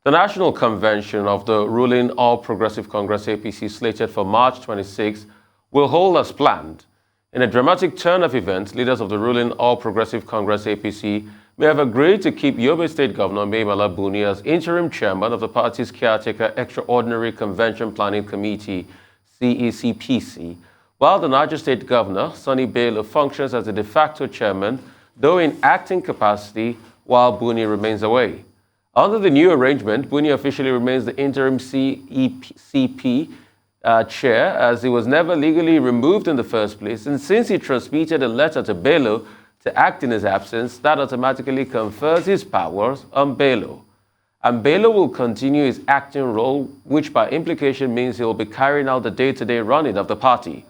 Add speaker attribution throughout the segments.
Speaker 1: The National Convention of the ruling All Progressive Congress APC, slated for March 26, will hold as planned. In a dramatic turn of events, leaders of the ruling All Progressive Congress APC may have agreed to keep Yobe State Governor Maimala Buni as interim chairman of the party's caretaker Extraordinary Convention Planning Committee, CECPC, while the Niger State Governor, Sonny Bello, functions as the de facto chairman, though in acting capacity, while Buni remains away. Under the new arrangement, Buni officially remains the interim CECP chair, as he was never legally removed in the first place, and since he transmitted a letter to Bello to act in his absence, that automatically confers his powers on Bello. And Bello will continue his acting role, which by implication means he will be carrying out the day-to-day running of the party.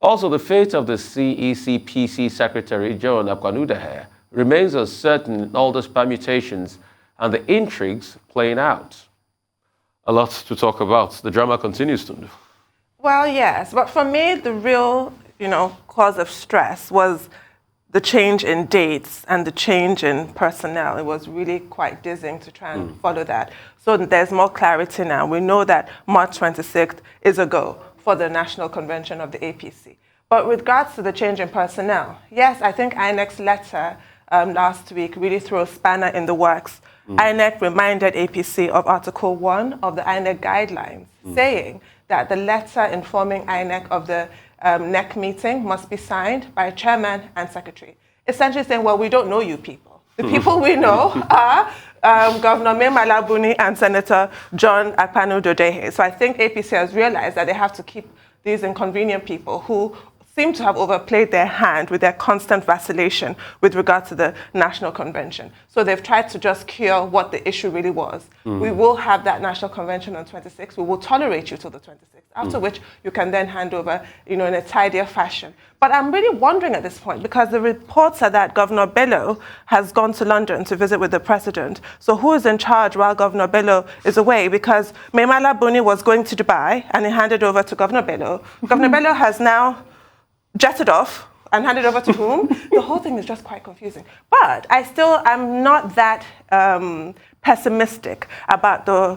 Speaker 1: Also, the fate of the CECPC Secretary, John Akwanudahe, remains uncertain in all those permutations and the intrigues playing out. A lot to talk about. The drama continues, Tundu.
Speaker 2: Well, yes, but for me, the real, cause of stress was the change in dates and the change in personnel. It was really quite dizzying to try and follow that. So there's more clarity now. We know that March 26th is a go for the National Convention of the APC. But with regards to the change in personnel, yes, I think INEC's letter last week really threw a spanner in the works. INEC reminded APC of Article 1 of the INEC guidelines, saying that the letter informing INEC of the NEC meeting must be signed by chairman and secretary. Essentially saying, well, we don't know you people. The people we know are Governor Maimala Buni and Senator John Akpanu-Dodehe. So I think APC has realized that they have to keep these inconvenient people who seem to have overplayed their hand with their constant vacillation with regard to the National Convention. So they've tried to just cure what the issue really was. We will have that National Convention on 26. We will tolerate you till the 26th, after which you can then hand over, in a tidier fashion. But I'm really wondering at this point, because the reports are that Governor Bello has gone to London to visit with the president. So who is in charge while Governor Bello is away? Because Maimala Buni was going to Dubai and he handed over to Governor Bello. Governor Bello has now jetted off and handed over to whom? The whole thing is just quite confusing. But I'm not that pessimistic about the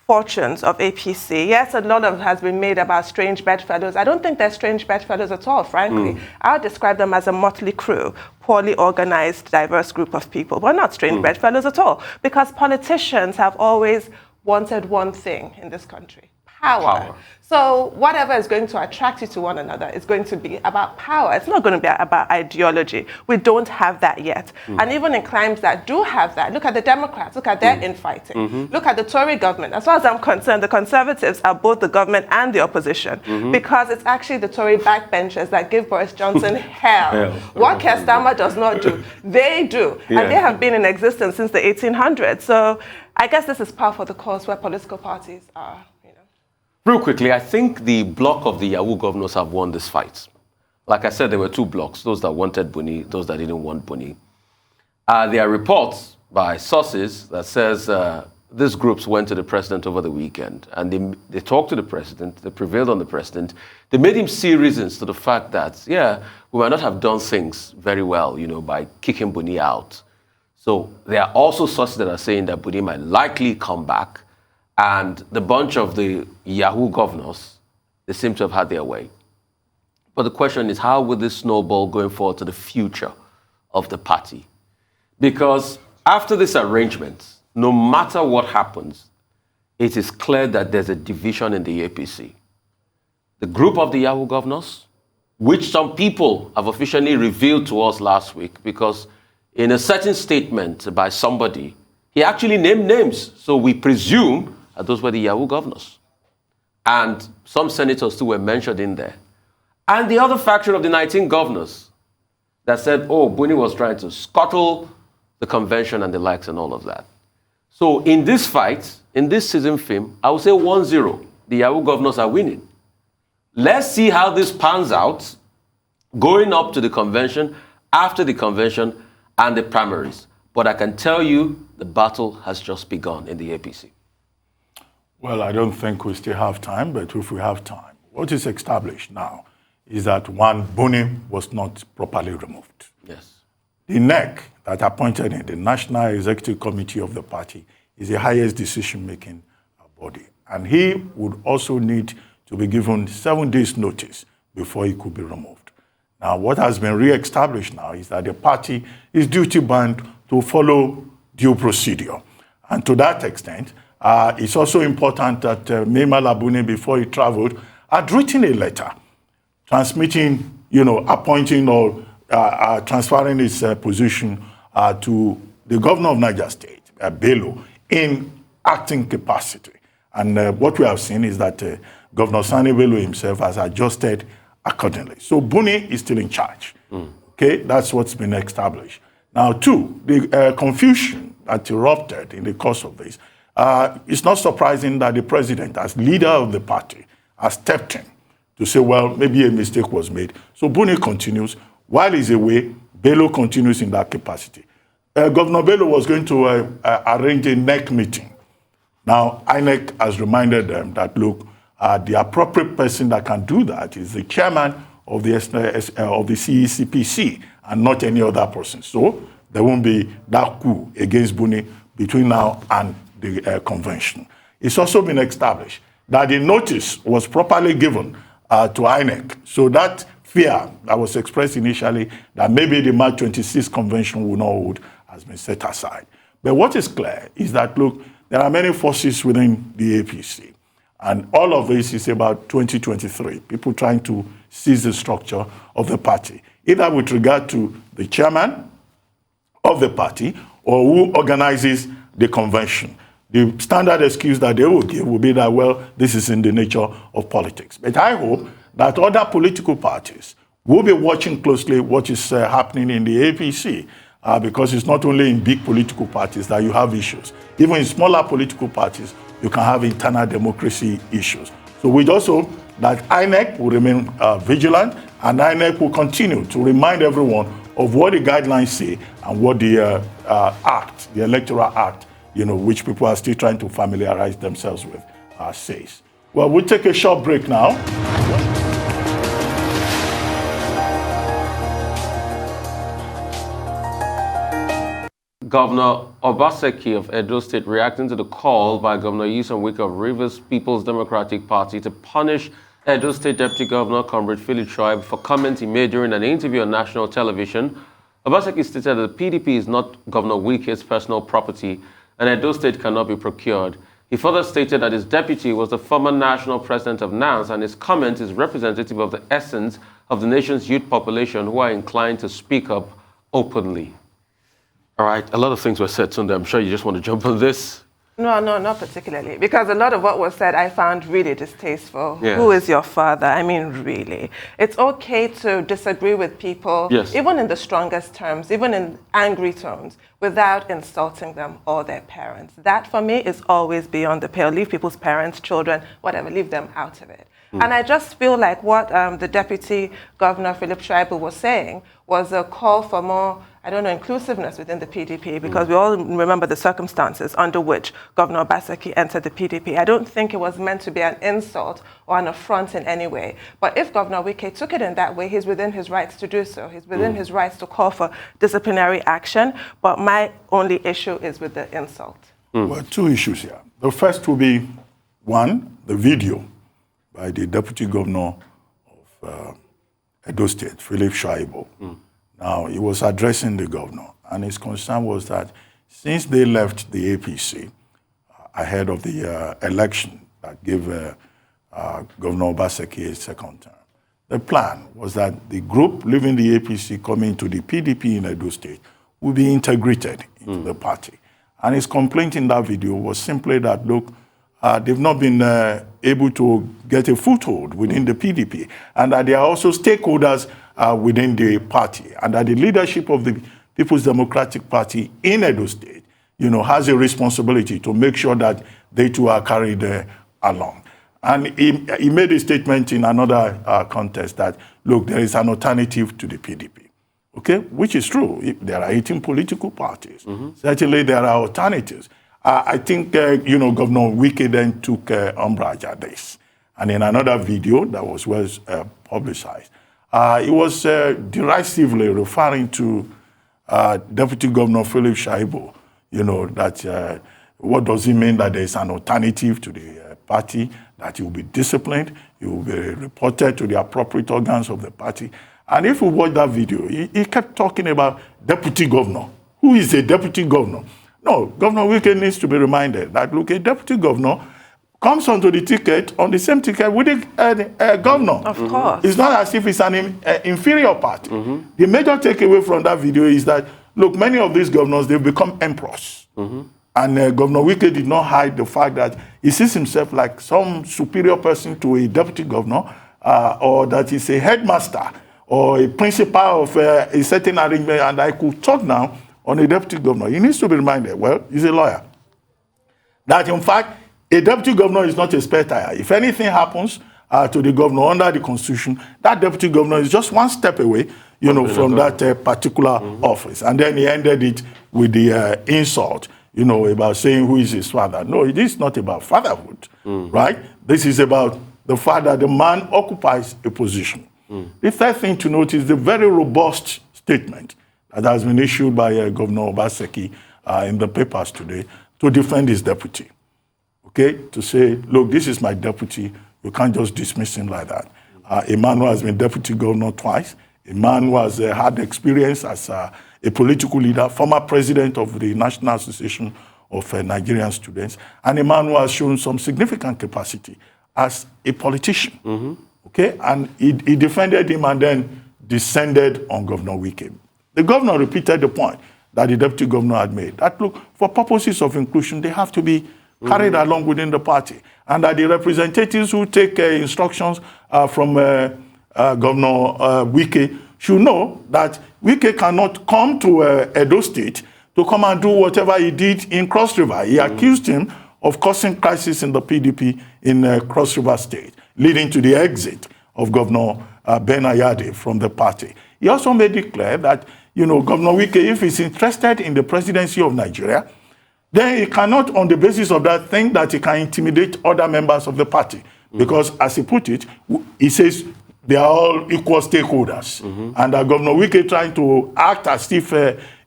Speaker 2: fortunes of APC. Yes, a lot of it has been made about strange bedfellows. I don't think they're strange bedfellows at all, frankly. I would describe them as a motley crew, poorly organized, diverse group of people. But not strange bedfellows at all, because politicians have always wanted one thing in this country: power. So whatever is going to attract you to one another is going to be about power. It's not going to be about ideology. We don't have that yet. And even in climes that do have that, look at the Democrats, look at their infighting. Look at the Tory government. As far as I'm concerned, the Conservatives are both the government and the opposition, because it's actually the Tory backbenchers that give Boris Johnson hell. What Keir Starmer does not do, they do. And they have been in existence since the 1800s. So I guess this is par for the course where political parties are.
Speaker 1: Real quickly, I think the bloc of the Yahoo governors have won this fight. Like I said, there were two blocks, those that wanted Buni, those that didn't want Buni. There are reports by sources that says these groups went to the president over the weekend and they talked to the president, they prevailed on the president. They made him see reasons to the fact that, we might not have done things very well, by kicking Buni out. So there are also sources that are saying that Buni might likely come back. And the bunch of the Yahoo governors, they seem to have had their way. But the question is, how will this snowball going forward to the future of the party? Because after this arrangement, no matter what happens, it is clear that there's a division in the APC. The group of the Yahoo governors, which some people have officially revealed to us last week, because in a certain statement by somebody, he actually named names. So we presume that those were the Yahoo governors. And some senators too were mentioned in there. And the other faction of the 19 governors that said, Buni was trying to scuttle the convention and the likes and all of that. So in this fight, in this season film, I would say 1-0. The Yahoo governors are winning. Let's see how this pans out going up to the convention, after the convention, and the primaries. But I can tell you the battle has just begun in the APC.
Speaker 3: Well, I don't think we still have time, but if we have time, what is established now is that one, Buni was not properly removed.
Speaker 1: Yes.
Speaker 3: The NEC that appointed him, the National Executive Committee of the party, is the highest decision-making body. And he would also need to be given 7 days' notice before he could be removed. Now, what has been re-established now is that the party is duty-bound to follow due procedure. And to that extent, it's also important that Maimala Buni, before he traveled, had written a letter transmitting, appointing or transferring his position to the governor of Niger State, Bello, in acting capacity. And what we have seen is that Governor Sani Bello himself has adjusted accordingly. So Buni is still in charge. Okay, that's what's been established. Now, 2, the confusion that erupted in the course of this, it's not surprising that the president, as leader of the party, has stepped in to say, well, maybe a mistake was made. So Buni continues. While he's away, Bello continues in that capacity. Governor Bello was going to arrange a NEC meeting. Now, INEC has reminded them that, look, the appropriate person that can do that is the chairman of the CECPC and not any other person. So there won't be that coup against Buni between now and the convention. It's also been established that the notice was properly given to INEC. So that fear that was expressed initially that maybe the March 26th convention will not hold has been set aside. But what is clear is that, look, there are many forces within the APC. And all of this is about 2023, people trying to seize the structure of the party, either with regard to the chairman of the party or who organizes the convention. The standard excuse that they will give will be that, well, this is in the nature of politics. But I hope that other political parties will be watching closely what is happening in the APC, because it's not only in big political parties that you have issues. Even in smaller political parties, you can have internal democracy issues. So we just hope that INEC will remain vigilant, and INEC will continue to remind everyone of what the guidelines say and what the act, the Electoral Act, which people are still trying to familiarize themselves with, says. Well, we'll take a short break now.
Speaker 1: Governor Obaseki of Edo State reacting to the call by Governor Nyesom Wike of Rivers People's Democratic Party to punish Edo State Deputy Governor Comrade Philip Shoaib for comments he made during an interview on national television. Obaseki stated that the PDP is not Governor Wike's personal property and Edo State cannot be procured. He further stated that his deputy was the former national president of NANS and his comment is representative of the essence of the nation's youth population who are inclined to speak up openly. All right, a lot of things were said, Sunday. I'm sure you just want to jump on this.
Speaker 2: No, not particularly, because a lot of what was said I found really distasteful.
Speaker 1: Yes.
Speaker 2: Who is your father? I mean, really. It's okay to disagree with people,
Speaker 1: yes,
Speaker 2: even in the strongest terms, even in angry tones, without insulting them or their parents. That, for me, is always beyond the pale. Leave people's parents, children, whatever, leave them out of it. And I just feel like what the Deputy Governor, Philip Shoaib, was saying was a call for more, inclusiveness within the PDP, because we all remember the circumstances under which Governor Obaseki entered the PDP. I don't think it was meant to be an insult or an affront in any way. But if Governor Wike took it in that way, he's within his rights to do so. He's within his rights to call for disciplinary action. But my only issue is with the insult.
Speaker 3: Well, 2 issues here. The first will be, 1, the video by the Deputy Governor of Edo State, Philip Shoaib. Now, he was addressing the governor, and his concern was that since they left the APC ahead of the election that gave Governor Obaseki a second term, the plan was that the group leaving the APC coming to the PDP in Edo State would be integrated into the party. And his complaint in that video was simply that, look, they've not been able to get a foothold within the PDP, and that there are also stakeholders within the party, and that the leadership of the People's Democratic Party in Edo State, has a responsibility to make sure that they too are carried along. And he made a statement in another contest that, look, there is an alternative to the PDP, okay, which is true. There are 18 political parties. Certainly there are alternatives. I think, Governor Wike then took umbrage at this. And in another video that was well publicized, he was derisively referring to Deputy Governor Philip Shoaib, that What does it mean that there is an alternative to the party, that you will be disciplined, you will be reported to the appropriate organs of the party? And if you watch that video, he kept talking about deputy governor. Who is a deputy governor? No, Governor Wike needs to be reminded that, look, a deputy governor comes onto the ticket, on the same ticket with the governor.
Speaker 2: Of course.
Speaker 3: It's not as if it's an inferior party. The major takeaway from that video is that, look, many of these governors, they've become emperors. And Governor Wike did not hide the fact that he sees himself like some superior person to a deputy governor, or that he's a headmaster or a principal of a certain arrangement, and I could talk now on a deputy governor. He needs to be reminded, well, he's a lawyer, that in fact, a deputy governor is not a spare tire. If anything happens to the governor under the Constitution, that deputy governor is just one step away, from that particular office. And then he ended it with the insult, about saying who is his father. No, it is not about fatherhood, right? This is about the fact that the man occupies a position. The third thing to note is the very robust statement that has been issued by Governor Obaseki in the papers today to defend his deputy. Okay, to say, look, this is my deputy. You can't just dismiss him like that. A man who has been deputy governor twice, a man who has had experience as a political leader, former president of the National Association of Nigerian Students, and a man who has shown some significant capacity as a politician. Okay, and he defended him and then descended on Governor Wike. The governor repeated the point that the deputy governor had made, that, look, for purposes of inclusion, they have to be carried along within the party, and that the representatives who take instructions from Governor Wike should know that Wike cannot come to Edo State to come and do whatever he did in Cross River. He accused him of causing crisis in the PDP in Cross River State, leading to the exit of Governor Ben Ayade from the party. He also made it clear that, Governor Wike, if he's interested in the presidency of Nigeria, then he cannot, on the basis of that, think that he can intimidate other members of the party. Because, as he put it, he says they are all equal stakeholders. And that Governor Wike trying to act as if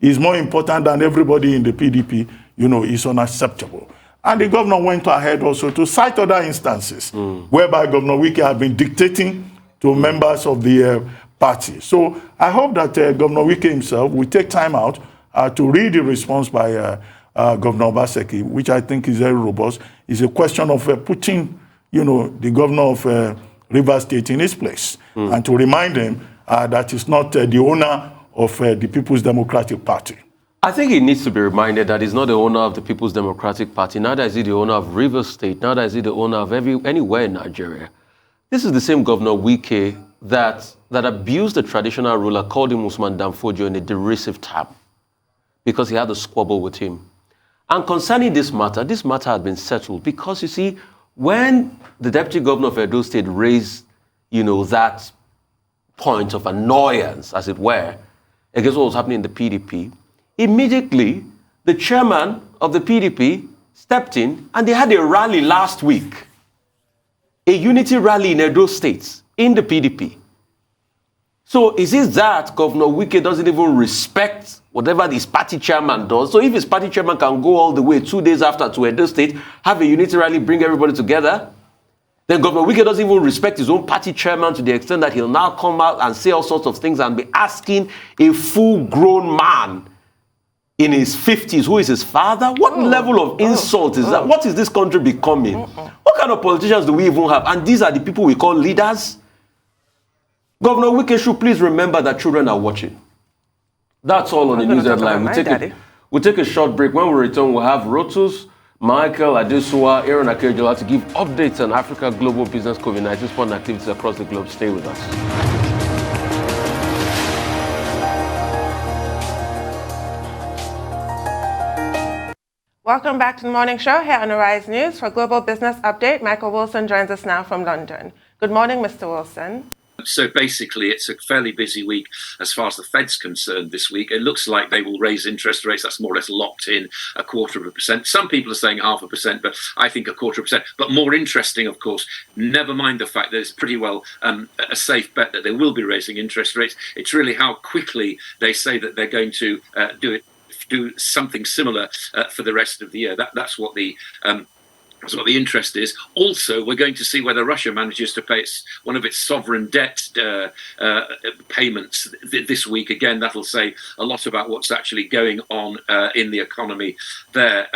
Speaker 3: he's more important than everybody in the PDP, is unacceptable. And the governor went ahead also to cite other instances whereby Governor Wike had been dictating to members of the party. So I hope that Governor Wike himself will take time out to read the response by Governor Obaseki, which I think is very robust. It's a question of putting, the governor of Rivers State in his place and to remind him that he's not the owner of the People's Democratic Party.
Speaker 1: I think he needs to be reminded that he's not the owner of the People's Democratic Party. Neither is he the owner of Rivers State. Neither is he the owner of anywhere in Nigeria. This is the same Governor Wike that abused the traditional ruler, called him Usman Danfodio in a derisive term because he had a squabble with him. And concerning this matter had been settled because, you see, when the deputy governor of Edo State raised, that point of annoyance, as it were, against what was happening in the PDP, immediately the chairman of the PDP stepped in and they had a rally last week, a unity rally in Edo State in the PDP. So is it that Governor Wike doesn't even respect whatever his party chairman does? So if his party chairman can go all the way 2 days after to Edo State, have a unity rally, bring everybody together, then Governor Wike doesn't even respect his own party chairman to the extent that he'll now come out and say all sorts of things and be asking a full-grown man in his 50s, who is his father? What level of insult is that? What is this country becoming? What kind of politicians do we even have? And these are the people we call leaders? Governor Wike should please remember that children are watching. That's all on the news headline. We'll take a short break. When we return, we'll have Rotus, Michael Adesua, Aaron Akejola to give updates on Africa global business COVID-19 support activities across the globe. Stay with us.
Speaker 2: Welcome back to the morning show here on Arise News. For Global Business Update, Michael Wilson joins us now from London. Good morning, Mr. Wilson.
Speaker 4: So basically, it's a fairly busy week as far as the Fed's concerned this week. It looks like they will raise interest rates. That's more or less locked in, 0.25%. Some people are saying 0.5%, but I think 0.25%. But more interesting, of course, never mind the fact that it's pretty well a safe bet that they will be raising interest rates. It's really how quickly they say that they're going to do it. do something similar for the rest of the year. That's what the interest is. Also, we're going to see whether Russia manages to pay one of its sovereign debt payments this week. Again, that'll say a lot about what's actually going on in the economy there.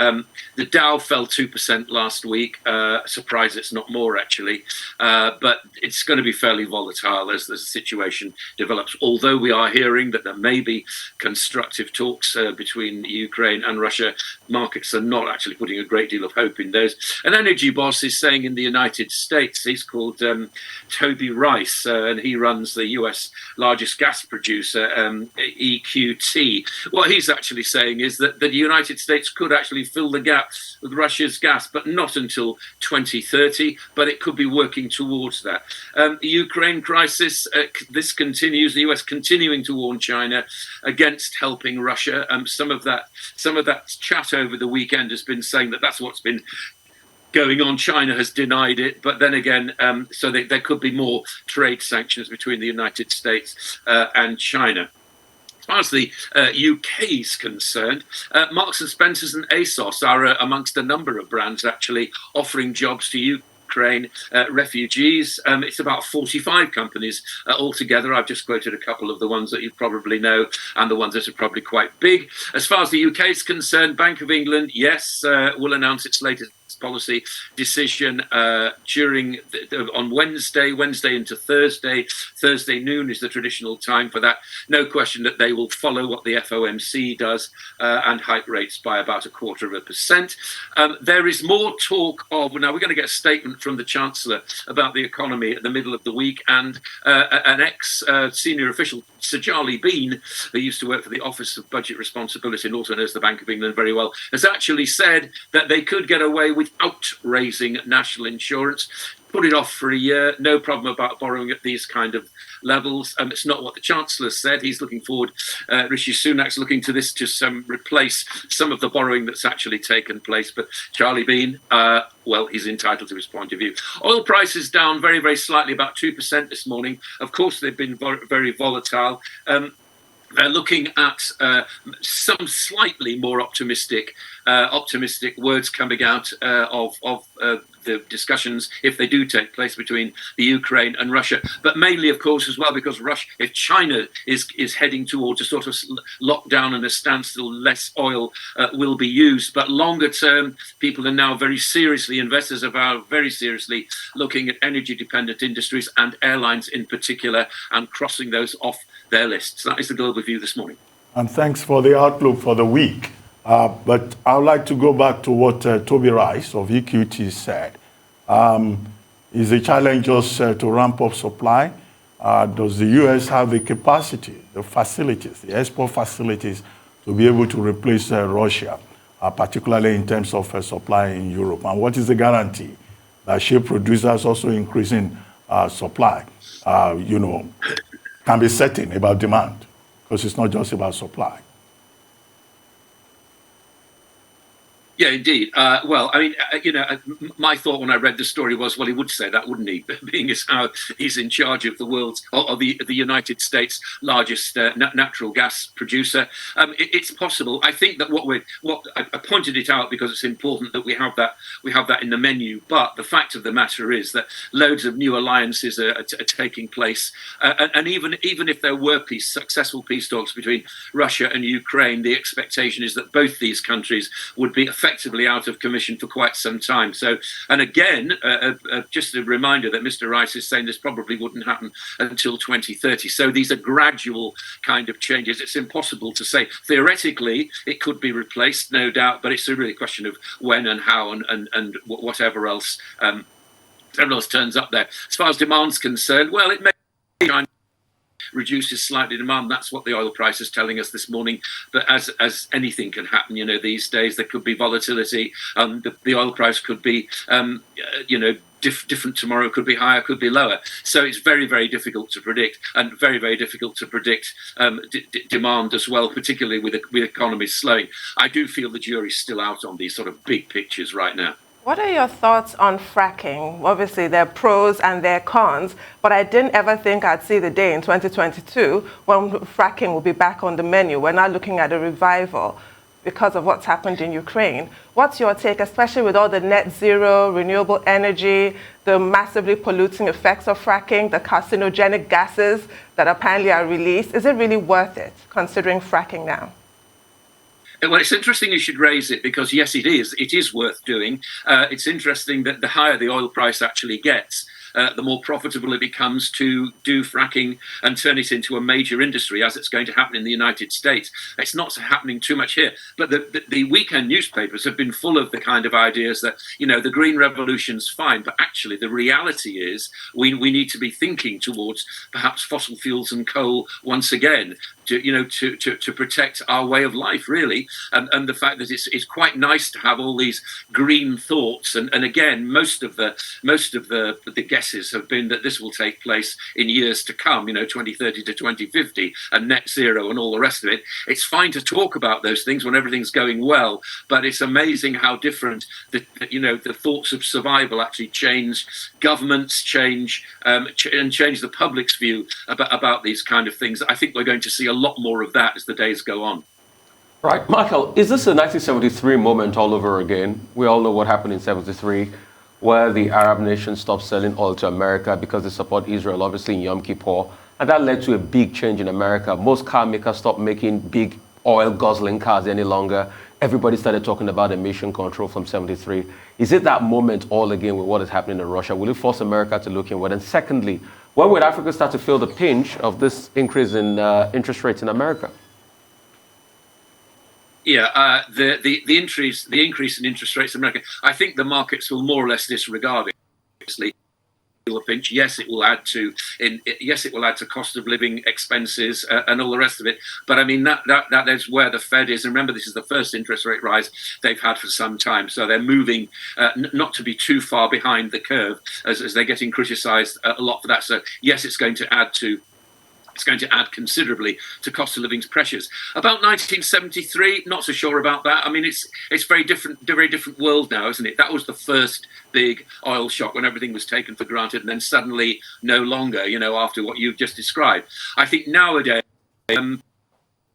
Speaker 4: The Dow fell 2% last week. Surprised it's not more, actually. But it's going to be fairly volatile as the situation develops. Although we are hearing that there may be constructive talks between Ukraine and Russia, markets are not actually putting a great deal of hope in those. An energy boss is saying in the United States, he's called Toby Rice, and he runs the US largest gas producer, EQT. What he's actually saying is that the United States could actually fill the gap with Russia's gas, but not until 2030, but it could be working towards that. The Ukraine crisis, this continues, the US continuing to warn China against helping Russia. Some of that chat over the weekend has been saying that that's what's been going on. China has denied it, but then again, so there could be more trade sanctions between the United States and China. As far as the UK is concerned, Marks and Spencer's and ASOS are amongst a number of brands actually offering jobs to Ukraine refugees. It's about 45 companies altogether. I've just quoted a couple of the ones that you probably know and the ones that are probably quite big. As far as the UK is concerned, Bank of England, yes, will announce its latest policy decision on Wednesday into Thursday. Thursday noon is the traditional time for that. No question that they will follow what the FOMC does and hike rates by about 0.25%. There is more talk of, now we're going to get a statement from the Chancellor about the economy at the middle of the week, and an ex-senior official, Sir Charlie Bean, who used to work for the Office of Budget Responsibility and also knows the Bank of England very well, has actually said that they could get away without raising national insurance. Put it off for a year, no problem about borrowing at these kind of levels. It's not what the Chancellor said. He's looking forward, Rishi Sunak's looking to this to replace some of the borrowing that's actually taken place. But Charlie Bean, well, he's entitled to his point of view. Oil prices down very, very slightly, about 2% this morning. Of course, they've been very volatile. They're looking at some slightly more optimistic words coming out of the discussions, if they do take place, between the Ukraine and Russia. But mainly, of course, as well, because if China is heading towards a sort of lockdown and a standstill, less oil will be used. But longer term, people are now investors are very seriously looking at energy-dependent industries and airlines in particular, and crossing those off their lists. That is the global view this morning.
Speaker 3: And thanks for the outlook for the week. But I would like to go back to what Toby Rice of EQT said. Is the challenge just to ramp up supply? Does the U.S. have the capacity, the facilities, the export facilities to be able to replace Russia, particularly in terms of supply in Europe? And what is the guarantee that ship producers also increasing supply, can be certain about demand? Because it's not just about supply.
Speaker 4: Yeah, indeed. Well, I mean, my thought when I read the story was, well, he would say that, wouldn't he? Being as how he's in charge of the world's, or the United States' largest natural gas producer. It's possible. I think that I pointed it out because it's important that we have that in the menu. But the fact of the matter is that loads of new alliances are taking place, and even if there were successful peace talks between Russia and Ukraine, the expectation is that both these countries would be effectively out of commission for quite some time. So, and again, just a reminder that Mr. Rice is saying this probably wouldn't happen until 2030. So these are gradual kind of changes. It's impossible to say. Theoretically, it could be replaced, no doubt, but it's a really question of when and how and whatever else turns up there. As far as demand's concerned, well, it may be reduces slightly demand. That's what the oil price is telling us this morning. But as anything can happen, these days there could be volatility. The oil price could be, different tomorrow, could be higher, could be lower. So it's very, very difficult to predict, and very, very difficult to predict demand as well, particularly with economies slowing. I do feel the jury's still out on these sort of big pictures right now.
Speaker 2: What are your thoughts on fracking? Obviously, there are pros and there are cons, but I didn't ever think I'd see the day in 2022 when fracking will be back on the menu. We're now looking at a revival because of what's happened in Ukraine. What's your take, especially with all the net zero, renewable energy, the massively polluting effects of fracking, the carcinogenic gases that apparently are released? Is it really worth it, considering fracking now?
Speaker 4: Well, it's interesting you should raise it because, yes, it is. It is worth doing. It's interesting that the higher the oil price actually gets, the more profitable it becomes to do fracking and turn it into a major industry, as it's going to happen in the United States. It's not happening too much here. But the weekend newspapers have been full of the kind of ideas that, the green revolution's fine, but actually the reality is we need to be thinking towards perhaps fossil fuels and coal once again to protect our way of life, really. And the fact that it's quite nice to have all these green thoughts. And again, most of the guesses have been that this will take place in years to come, 2030 to 2050 and net zero and all the rest of it. It's fine to talk about those things when everything's going well, but it's amazing how different the thoughts of survival actually change. Governments change and change the public's view about these kind of things. I think we're going to see a lot more of that as the days go on.
Speaker 1: Right. Michael, is this a 1973 moment all over again? We all know what happened in 73, where the Arab nations stopped selling oil to America because they support Israel, obviously in Yom Kippur. And that led to a big change in America. Most car makers stopped making big oil-guzzling cars any longer. Everybody started talking about emission control from 73. Is it that moment all again with what is happening in Russia? Will it force America to look inward? And secondly, when would Africa start to feel the pinch of this increase in interest rates in America?
Speaker 4: Yeah, the increase in interest rates in America, I think the markets will more or less disregard it. Obviously, a pinch. Yes, it will add to cost of living expenses and all the rest of it. But I mean that is where the Fed is. And remember, this is the first interest rate rise they've had for some time. So they're moving not to be too far behind the curve as they're getting criticised a lot for that. So yes, it's going to add considerably to cost of living pressures. About 1973, not so sure about that. I mean, it's very different world now, isn't it? That was the first big oil shock when everything was taken for granted, and then suddenly no longer, after what you've just described. I think nowadays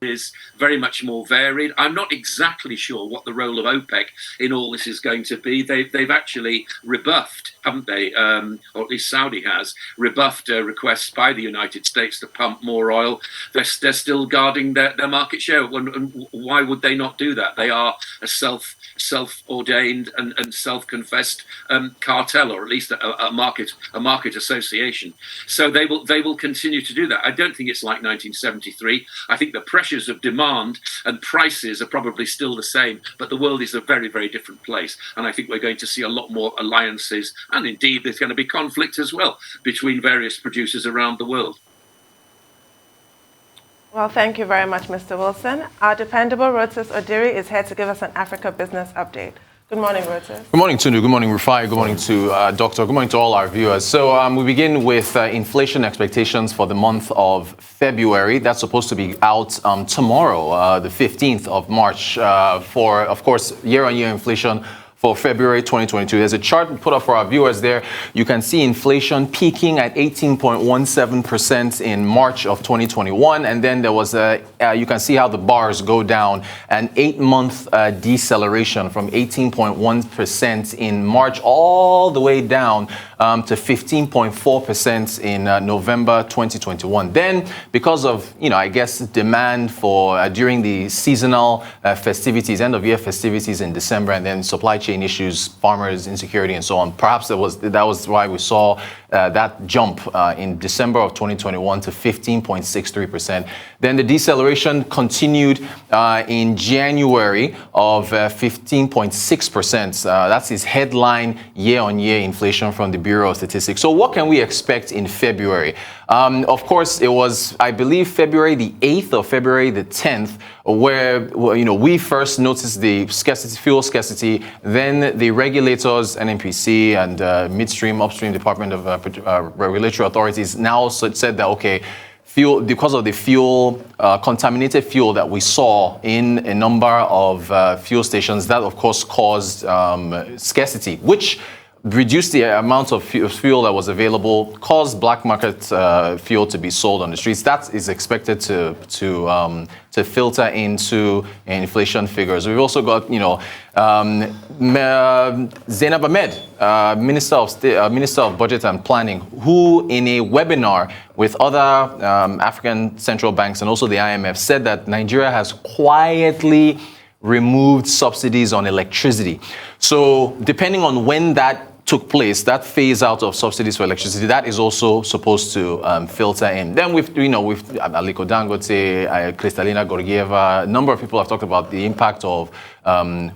Speaker 4: is very much more varied. I'm not exactly sure what the role of OPEC in all this is going to be. They've actually rebuffed, haven't they? Or at least Saudi has rebuffed requests by the United States to pump more oil. They're still guarding their market share. And why would they not do that? They are a self-ordained and self-confessed cartel, or at least a market association. So they will continue to do that. I don't think it's like 1973. I think the pressures of demand and prices are probably still the same, but the world is a very, very different place. And I think we're going to see a lot more alliances, and indeed there's going to be conflict as well between various producers around the world.
Speaker 2: Well, thank you very much, Mr. Wilson. Our dependable Rotus Odiri is here to give us an Africa business update. Good morning, Rotus.
Speaker 5: Good morning, Tundu. Good morning, Rufai. Good morning to Doctor. Good morning to all our viewers. So we begin with inflation expectations for the month of February. That's supposed to be out tomorrow, the 15th of March, for, of course, year-on-year inflation for February 2022. There's a chart we put up for our viewers there. You can see inflation peaking at 18.17% in March of 2021. And then there was you can see how the bars go down, an 8-month deceleration from 18.1% in March all the way down to 15.4% in November 2021. Then, because of, I guess, demand for during the seasonal festivities, end of year festivities in December, and then supply chain issues, farmers' insecurity, and so on. Perhaps that was why we saw that jump in December of 2021 to 15.63%. Then the deceleration continued in January of 15.6%. That's his headline year-on-year inflation from the Bureau of Statistics. So what can we expect in February? Of course, it was, I believe, February the 8th or February the 10th, where we first noticed the fuel scarcity. Then the regulators, NNPC and midstream, upstream Department of Regulatory Authorities now said that, okay, fuel, because of the fuel, contaminated fuel that we saw in a number of fuel stations, that of course caused scarcity, which reduced the amount of fuel that was available, caused black market fuel to be sold on the streets. That is expected to filter into inflation figures. We've also got, Zainab Ahmed, Minister of Budget and Planning, who in a webinar with other African central banks and also the IMF said that Nigeria has quietly removed subsidies on electricity. So depending on when that took place, that phase out of subsidies for electricity, that is also supposed to filter in. Then with Aliko Dangote, Kristalina Georgieva, a number of people have talked about the impact of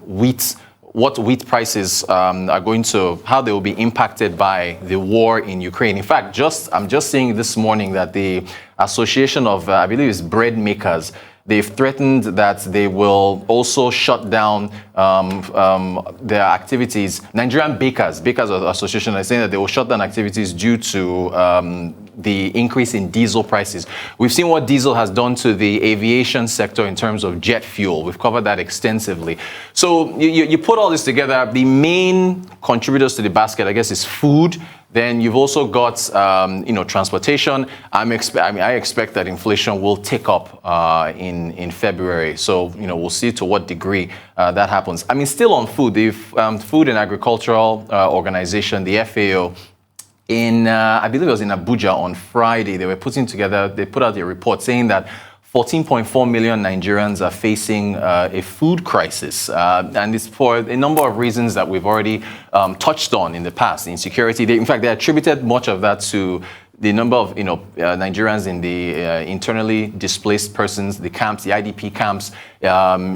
Speaker 5: wheat, what wheat prices are going to, how they will be impacted by the war in Ukraine. In fact, I'm just seeing this morning that the Association of, I believe it's bread makers, they've threatened that they will also shut down their activities. Nigerian Bakers Association is saying that they will shut down activities due to the increase in diesel prices. We've seen what diesel has done to the aviation sector in terms of jet fuel. We've covered that extensively. So you put all this together, the main contributors to the basket, I guess, is food. Then you've also got, transportation. I expect that inflation will tick up in February. So, we'll see to what degree that happens. I mean, still on food, the Food and Agricultural Organization, the FAO, I believe it was in Abuja on Friday, they put out a report saying that 14.4 million Nigerians are facing a food crisis, and it's for a number of reasons that we've already touched on in the past. Insecurity, in fact, they attributed much of that to the number of Nigerians in the internally displaced persons, the camps, the IDP camps,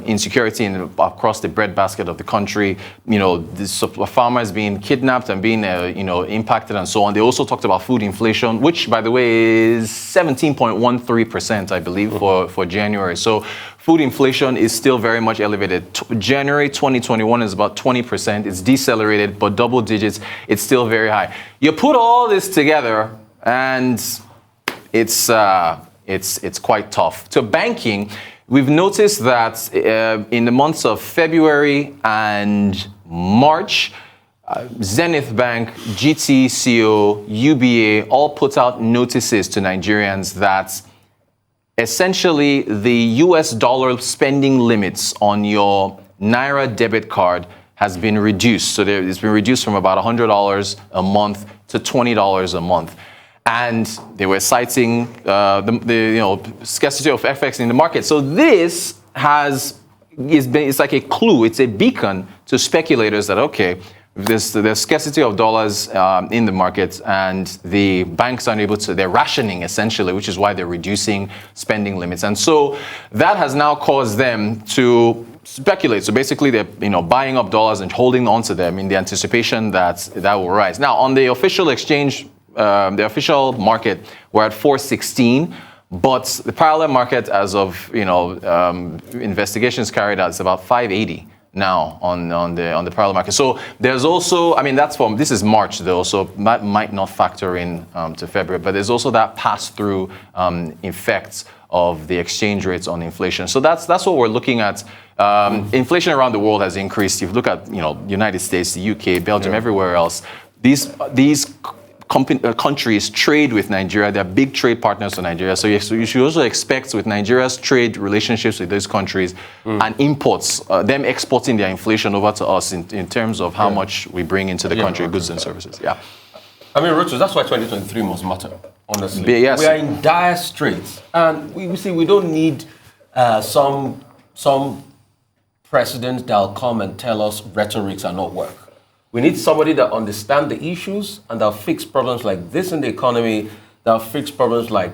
Speaker 5: insecurity across the breadbasket of the country, the farmers being kidnapped and being impacted and so on. They also talked about food inflation, which, by the way, is 17.13%, I believe, for January. So food inflation is still very much elevated. January 2021 is about 20%. It's decelerated, but double digits, it's still very high. You put all this together, and it's quite tough. To banking, we've noticed that in the months of February and March, Zenith Bank, GTCO, UBA all put out notices to Nigerians that essentially the US dollar spending limits on your Naira debit card has been reduced. So it's been reduced from about $100 a month to $20 a month. And they were citing the scarcity of FX in the market. So this it's like a clue, it's a beacon to speculators that, okay, there's scarcity of dollars in the market and the banks aren't able to, they're rationing essentially, which is why they're reducing spending limits. And so that has now caused them to speculate. So basically they're buying up dollars and holding on to them in the anticipation that will rise. Now on the official exchange, the official market, we're at 416, but the parallel market, as of investigations carried out, is about 580 now on the parallel market. So there's also, this is March though, so that might not factor in to February, but there's also that pass-through effects of the exchange rates on inflation. So that's what we're looking at. Inflation around the world has increased. If you look at United States, the UK, Belgium, everywhere else, these countries trade with Nigeria. They're big trade partners for Nigeria. So you should also expect with Nigeria's trade relationships with those countries and imports, them exporting their inflation over to us in terms of how much we bring into the country, goods and services. Yeah.
Speaker 6: Rotus, that's why 2023 must matter, honestly.
Speaker 5: Yes.
Speaker 6: We are in dire straits. And we see we don't need some president that will come and tell us rhetorics are not work. We need somebody that understands the issues and that'll fix problems like this in the economy, that'll fix problems like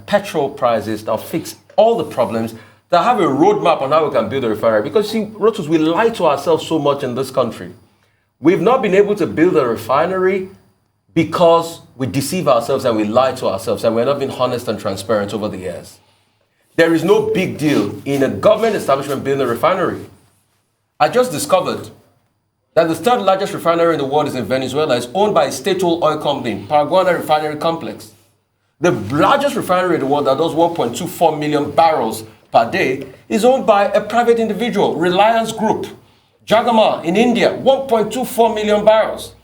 Speaker 6: petrol prices, that'll fix all the problems, that have a roadmap on how we can build a refinery. Because, see, Rotus, we lie to ourselves so much in this country. We've not been able to build a refinery because we deceive ourselves and we lie to ourselves and we're not being honest and transparent over the years. There is no big deal in a government establishment building a refinery. I just discovered that the third largest refinery in the world is in Venezuela. It's owned by a state-owned oil company, Paraguay Refinery Complex. The largest refinery in the world that does 1.24 million barrels per day is owned by a private individual, Reliance Group. Jagama in India, 1.24 million barrels.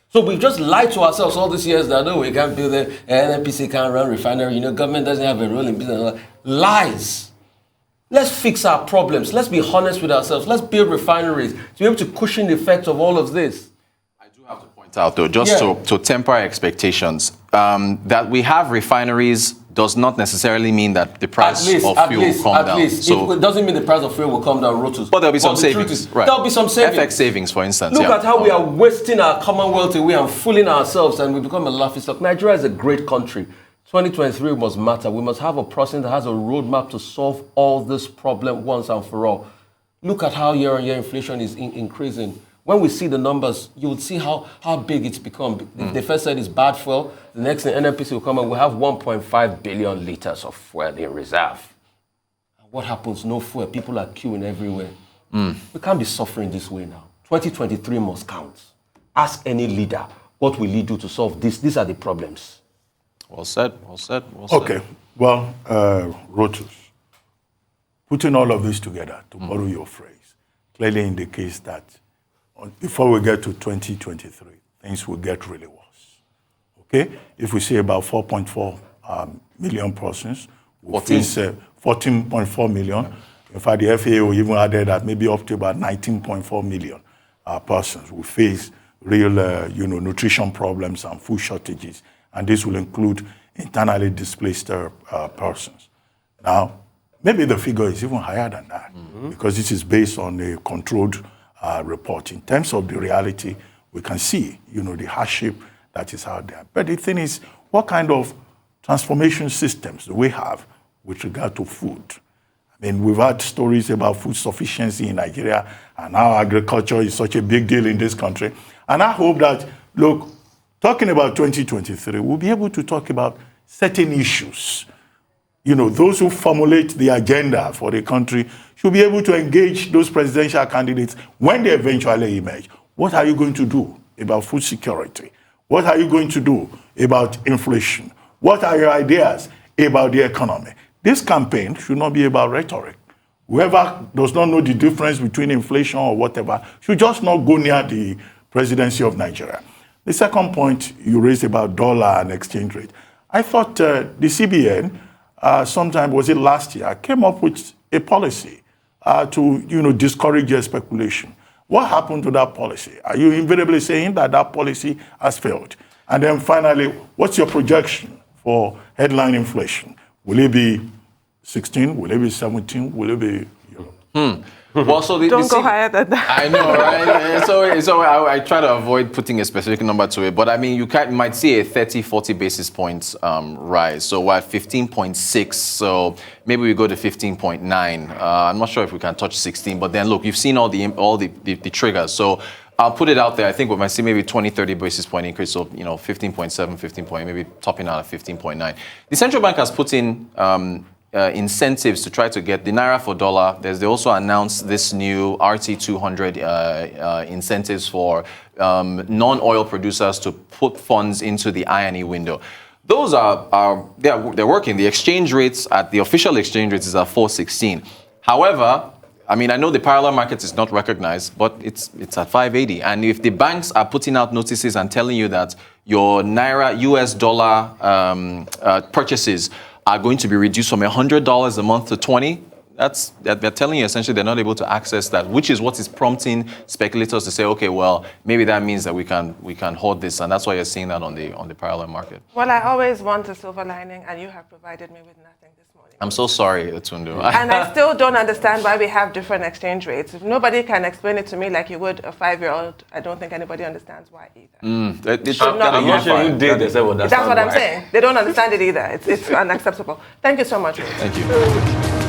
Speaker 6: So we've just lied to ourselves all these years that, we can't build it, NNPC can't run refinery, government doesn't have a role in business. Lies. Let's fix our problems. Let's be honest with ourselves. Let's build refineries to be able to cushion the effects of all of this.
Speaker 5: I do have to point out, though, just to temper expectations, that we have refineries does not necessarily mean that the price of fuel will come down.
Speaker 6: So it doesn't mean the price of fuel will come down, Rotus.
Speaker 5: But there'll be some savings. Right.
Speaker 6: There'll be some savings.
Speaker 5: FX savings, for instance.
Speaker 6: Look at how we are wasting our commonwealth away and fooling ourselves, and we become a laughingstock. Nigeria is a great country. 2023 must matter. We must have a person that has a roadmap to solve all this problem once and for all. Look at how year-on-year inflation is increasing. When we see the numbers, you would see how big it's become. The first said it's bad fuel. The next thing, NNPC will come and we'll have 1.5 billion liters of fuel in reserve. And what happens? No fuel. People are queuing everywhere. We can't be suffering this way now. 2023 must count. Ask any leader, what will he do to solve this? These are the problems.
Speaker 5: Well said, well said, well said.
Speaker 3: Okay, well, Rotus, putting all of this together, to borrow your phrase, clearly indicates that before we get to 2023, things will get really worse. Okay? If we see about 4.4 million persons, we'll face 14.4 million. In fact, the FAO even added that maybe up to about 19.4 million persons will face real nutrition problems and food shortages. And this will include internally displaced persons. Now, maybe the figure is even higher than that because this is based on a controlled report. In terms of the reality, we can see, the hardship that is out there. But the thing is, what kind of transformation systems do we have with regard to food? I mean, we've had stories about food sufficiency in Nigeria and how agriculture is such a big deal in this country. And I hope that, look, talking about 2023, we'll be able to talk about certain issues. Those who formulate the agenda for the country should be able to engage those presidential candidates when they eventually emerge. What are you going to do about food security? What are you going to do about inflation? What are your ideas about the economy? This campaign should not be about rhetoric. Whoever does not know the difference between inflation or whatever should just not go near the presidency of Nigeria. The second point you raised about dollar and exchange rate. I thought the CBN, sometime, was it last year, came up with a policy to discourage speculation. What happened to that policy? Are you invariably saying that policy has failed? And then finally, what's your projection for headline inflation? Will it be 16? Will it be 17? Will it be Europe?
Speaker 5: Well, so
Speaker 2: Don't go higher than that.
Speaker 5: I know, right? So I try to avoid putting a specific number to it. But I mean, you might see a 30, 40 basis points rise. So we're at 15.6. So maybe we go to 15.9. I'm not sure if we can touch 16. But then look, you've seen all the triggers. So I'll put it out there. I think we might see maybe 20, 30 basis point increase. So, 15.7, 15 point, maybe topping out at 15.9. The central bank has put in incentives to try to get the naira for dollar. They also announced this new RT200 incentives for non-oil producers to put funds into the I&E window. Those they're working. The exchange rates the official exchange rates is at 416. However, I mean, I know the parallel market is not recognized, but it's at 580. And if the banks are putting out notices and telling you that your naira US dollar purchases are going to be reduced from $100 a month to $20, they're telling you essentially they're not able to access that, which is what is prompting speculators to say, okay, well, maybe that means that we can hold this, and that's why you're seeing that on the parallel market.
Speaker 2: Well, I always want a silver lining, and you have provided me with nothing this morning.
Speaker 5: I'm so sorry, Tundu.
Speaker 2: And I still don't understand why we have different exchange rates. If nobody can explain it to me like you would a 5-year-old, I don't think anybody understands why either.
Speaker 1: That's what
Speaker 2: I'm saying. They don't understand it either. It's unacceptable. Thank you so much.
Speaker 5: Thank you.